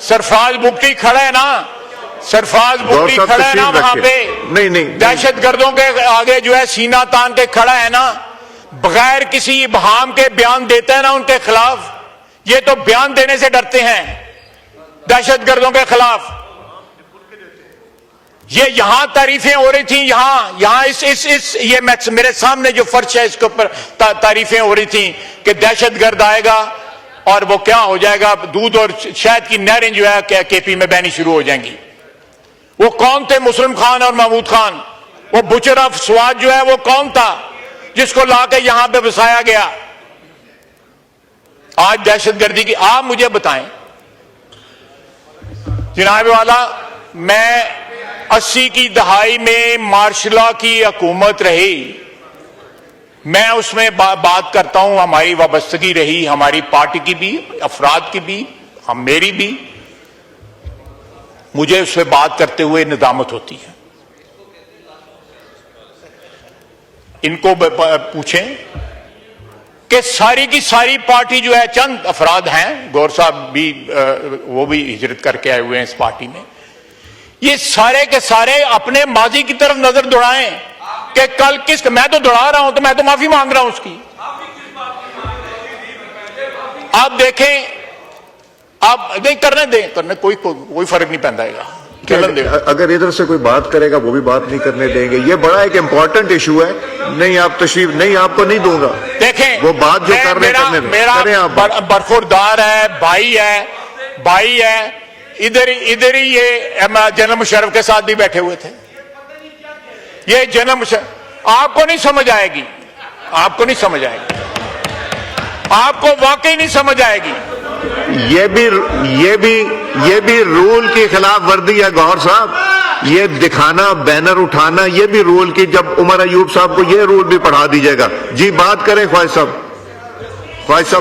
सरफराज बुगटी खड़ा है ना, सरफराज बुगटी खड़ा है ना वहां पे, नहीं दहशतगर्दों के आगे जो है सीना तान के खड़ा है ना, बगैर किसी इबहाम के बयान देता है ना उनके खिलाफ। ये तो बयान देने से डरते हैं दहशतगर्दों के खिलाफ। ये यहां तारीफें हो रही थी, यहां इस ये मेरे सामने जो फर्श है इसके ऊपर तारीफें हो रही थी कि दहशतगर्द आएगा और वो क्या हो जाएगा, दूध और शहद की नहरें जो है केपी में बहनी शुरू हो जाएंगी। वो कौन थे मुस्लिम खान और महमूद खान? वो बुचर ऑफ स्वाद जो है वो कौन था जिसको लाके यहां पे बसाया गया? आज दहशतगर्दी की आप मुझे बताएं जनाब वाला, मैं 80 की दहाई में मार्शला की हुकूमत रही, मैं उसमें बात करता हूं, हमारी वाबस्तगी रही, हमारी पार्टी की भी, अफराद की भी, मेरी भी, मुझे उसमें बात करते हुए निदामत होती है। इनको पूछें कि सारी की सारी पार्टी जो है, चंद अफराद हैं, गौर साहब भी वो भी हिजरत करके आए हुए हैं इस पार्टी में, ये सारे के सारे अपने माजी की तरफ नजर दौड़ाएं कि कल किस, मैं तो दौड़ा रहा हूं तो मैं तो माफी मांग रहा हूं उसकी। आप देखें, आप नहीं करने दें, करने कोई फर्क नहीं पैदा। अगर इधर से कोई बात करेगा वो भी बात नहीं करने देंगे। ये बड़ा एक इंपॉर्टेंट इशू है। नहीं आप तशरीफ नहीं, आपको नहीं दूंगा। देखें वो बात जो कर रहे हैं मेरा बरखुरदार है, भाई है, इधर ही ये जनरल मुशर्रफ के साथ भी बैठे हुए थे। ये जनरल मुशर्रफ आपको नहीं समझ आएगी, आपको नहीं समझ आएगी, आपको वाकई नहीं समझ आएगी। ये भी रूल की खिलाफ वर्दी है गौहर साहब। ये दिखाना, बैनर उठाना, ये भी रूल की, जब उमर अयूब साहब को ये रूल भी पढ़ा दीजिएगा। जी बात करें ख्वाहिश साहब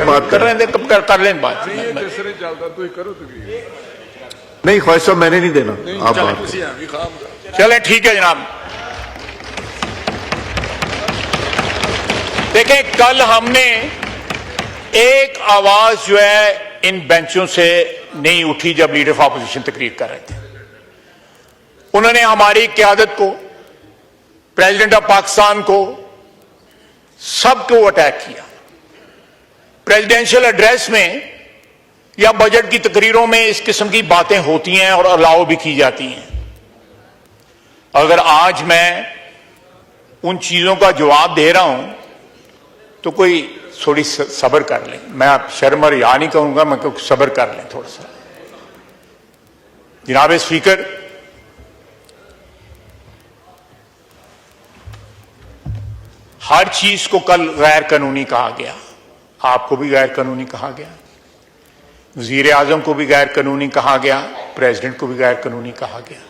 बात कर रहे हैं, कर लें बात। नहीं ख्वाहिश साहब मैंने नहीं देना, आप बात चलें ठीक है जनाब। देखें, कल हमने एक आवाज जो है इन बेंचों से नहीं उठी जब लीडर ऑफ ऑपोजिशन तकरीर कर रहे थे। उन्होंने हमारी क़यादत को, प्रेसिडेंट ऑफ पाकिस्तान को, सबको अटैक किया। प्रेसिडेंशियल एड्रेस में या बजट की तकरीरों में इस किस्म की बातें होती हैं और अलाउ भी की जाती हैं। अगर आज मैं उन चीजों का जवाब दे रहा हूं तो कोई थोड़ी सब्र कर लें। मैं आप शर्म और या नहीं कहूंगा, मैं सब्र कर लें थोड़ा सा। जनाब स्पीकर, हर चीज को कल गैर कानूनी कहा गया। आपको भी गैर कानूनी कहा गया, वजीर आजम को भी गैर कानूनी कहा गया, प्रेसिडेंट को भी गैर कानूनी कहा गया।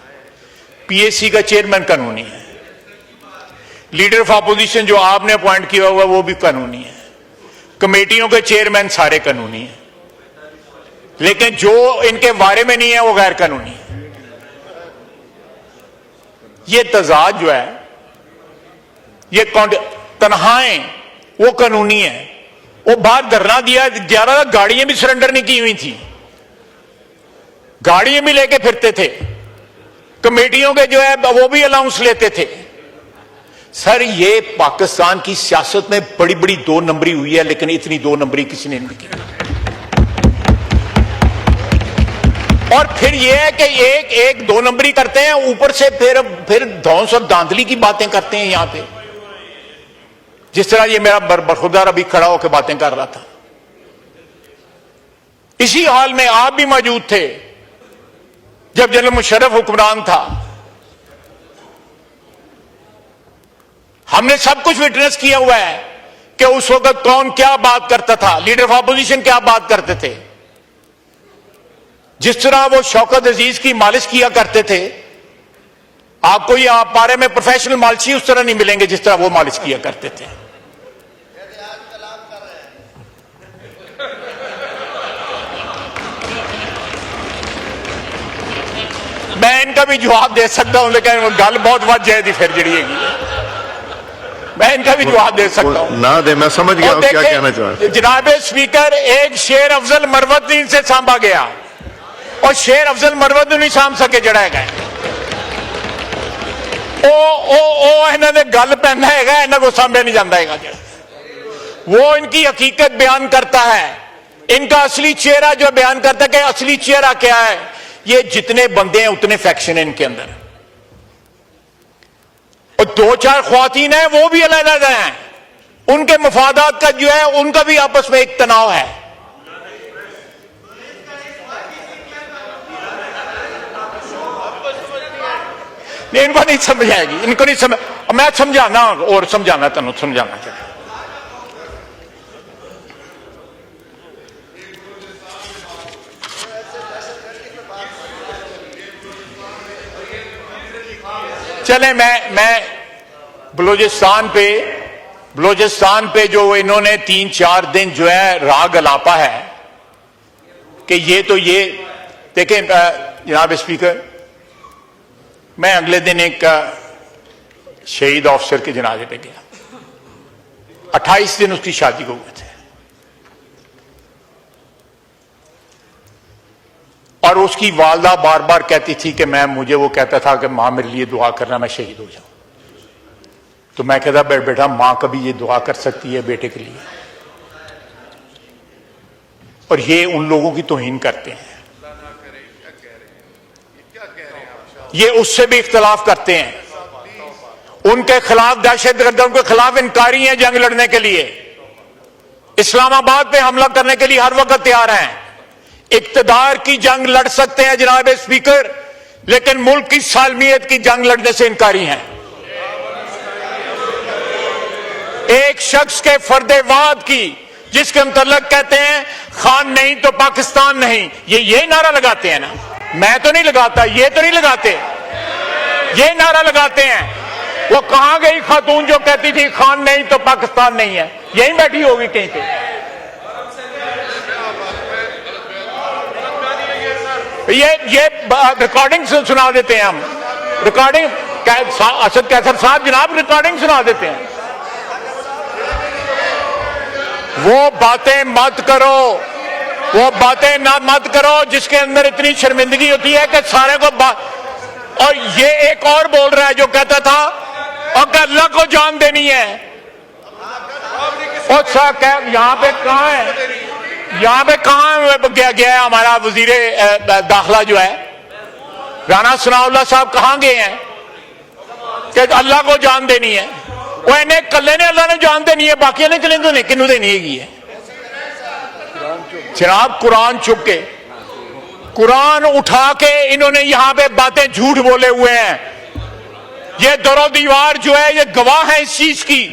पीएसी का चेयरमैन कानूनी है, लीडर ऑफ ऑपोजिशन जो आपने अपॉइंट किया हुआ वो भी कानूनी है, कमेटियों के चेयरमैन सारे कानूनी हैं, लेकिन जो इनके बारे में नहीं है वो गैर कानूनी है। ये तजाद जो है, ये तनहाएं वो कानूनी है। वो बाहर धरना दिया, 11 गाड़ियां भी सरेंडर नहीं की हुई थी, गाड़ियां भी लेके फिरते थे, कमेटियों के जो है वो भी अलाउंस लेते थे। सर, ये पाकिस्तान की सियासत में बड़ी बड़ी 2 नंबरी हुई है, लेकिन इतनी 2 नंबरी किसी ने नहीं की। और फिर यह है कि एक 2 नंबरी करते हैं, ऊपर से फिर धौंस और धांधली की बातें करते हैं यहां पे। जिस तरह ये मेरा बरखुरदार अभी खड़ा होकर बातें कर रहा था, इसी हाल में आप भी मौजूद थे जब जनरल मुशर्रफ हुक्मरान था। हमने सब कुछ विटनेस किया हुआ है कि उस वक्त कौन क्या बात करता था, लीडर ऑफ ऑपोजिशन क्या बात करते थे। जिस तरह वो शौकत अजीज की मालिश किया करते थे, आपको ये आप पारे में प्रोफेशनल मालिशी उस तरह नहीं मिलेंगे जिस तरह वो मालिश किया करते थे। मैं इनका भी जवाब दे सकता हूं, लेकिन गल बहुत वध जाएगी फिर जड़ी, मैं इनका भी जवाब दे सकता हूं ना दे। मैं समझ गया क्या कहना चाह रहे हैं। जनाब स्पीकर, एक शेर अफजल मरवतदीन से सांभा गया, और शेर अफजल मरवत नहीं साम सके जड़ा है इन्होंने गल पैना है, इन्हों को सामने नहीं जाता है। वो इनकी हकीकत बयान करता है, इनका असली चेहरा जो बयान करता है कि असली चेहरा क्या है। ये जितने बंदे हैं उतने फैक्शन है इनके अंदर, और 2-4 ख्वातीन हैं वो भी अलग हैं, उनके मफादात का जो है उनका भी आपस में एक तनाव है। नहीं, इनको नहीं समझ आएगी, इनको नहीं समझ, मैं समझाना और समझाना तेन समझाना चाहिए। चले मैं बलूचिस्तान पे जो इन्होंने 3-4 दिन जो है राग अलापा है कि ये देखें जनाब स्पीकर, मैं अगले दिन एक शहीद ऑफिसर के जनाजे पे गया, 28 दिन उसकी शादी को हुए थे, और उसकी वालदा बार बार कहती थी कि मुझे वो कहता था कि मां मेरे लिए दुआ करना, मैं शहीद हो जाऊं। तो मैं कहता बेटा मां कभी ये दुआ कर सकती है बेटे के लिए? और ये उन लोगों की तौहीन करते हैं, ये उससे भी इख्तलाफ करते हैं, उनके खिलाफ दहशतगर्दों के खिलाफ इनकारी हैं जंग लड़ने के लिए, इस्लामाबाद पे हमला करने के लिए हर वक्त तैयार हैं। इक्तदार की जंग लड़ सकते हैं जनाब स्पीकर, लेकिन मुल्क की सालमियत की जंग लड़ने से इनकारी हैं। एक शख्स के फर्देवाद की, जिसके मुतल्लक कहते हैं खान नहीं तो पाकिस्तान नहीं, ये नारा लगाते हैं ना, मैं तो नहीं लगाता, ये तो नहीं लगाते, ये नारा लगाते हैं। वो कहां गई खातून जो कहती थी खान नहीं तो पाकिस्तान नहीं है? यहीं बैठी होगी कहीं पे। ये रिकॉर्डिंग सुना देते हैं हम, रिकॉर्डिंग असद कैसर साहब जनाब रिकॉर्डिंग सुना देते हैं। वो बातें मत करो, वो बातें ना मत करो जिसके अंदर इतनी शर्मिंदगी होती है कि सारे को और ये एक और बोल रहा है जो कहता था और अल्लाह को जान देनी है। और साहब यहां पे कहां है, यहां पे कहां गया है हमारा वजीर दाखिला जो है राना सनाउल्लाह साहब, कहां गए हैं कि अल्लाह को जान देनी है? वो इन्हें कल्ले ने अल्लाह ने जान देनी है, बाकी ने चले तो नहीं किन्नू देनी है। जनाब कुरान चुप के, कुरान उठा के इन्होंने यहां पे बातें झूठ बोले हुए हैं। ये दरो दीवार जो है ये गवाह है इस चीज की।